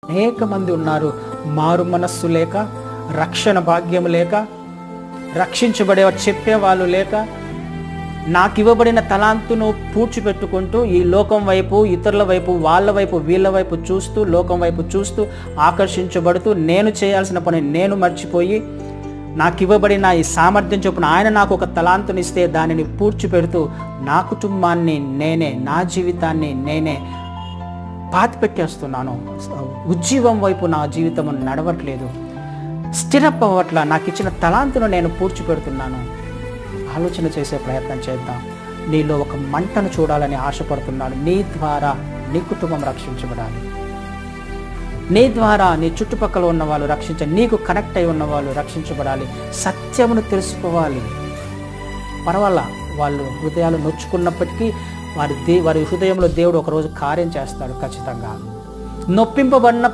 అనేక మంది ఉన్నారు, మారు మనస్సు లేక, రక్షణ భాగ్యం లేక, రక్షించబడే చెప్పేవాళ్ళు లేక, నాకు ఇవ్వబడిన తలాంతును పూడ్చిపెట్టుకుంటూ ఈ లోకం వైపు, ఇతరుల వైపు, వాళ్ళ వైపు, వీళ్ళ వైపు చూస్తూ, లోకం వైపు చూస్తూ ఆకర్షించబడుతూ నేను చేయాల్సిన పని నేను మర్చిపోయి, నాకు ఇవ్వబడిన ఈ సామర్థ్యం చొప్పున ఆయన నాకు ఒక తలాంతునిస్తే దానిని పూడ్చిపెడుతూ నా కుటుంబాన్ని నేనే, నా జీవితాన్ని నేనే పాతి పెట్టేస్తున్నాను. ఉజ్జీవం వైపు నా జీవితం నడవట్లేదు, స్థిరప్ అవ్వట్ల. నాకు ఇచ్చిన తలాంతును నేను పూడ్చిపెడుతున్నాను. ఆలోచన చేసే ప్రయత్నం చేద్దాం. నీలో ఒక మంటను చూడాలని ఆశపడుతున్నాను. నీ ద్వారా నీ కుటుంబం రక్షించబడాలి, నీ ద్వారా నీ చుట్టుపక్కల ఉన్న వాళ్ళు నీకు కనెక్ట్ అయి ఉన్న వాళ్ళు రక్షించబడాలి. సత్యమును తెలుసుకోవాలి. పర్వాలా వాళ్ళు హృదయాలు నొచ్చుకున్నప్పటికీ వారి హృదయంలో దేవుడు ఒకరోజు కార్యం చేస్తాడు ఖచ్చితంగా. నొప్పింపబడిన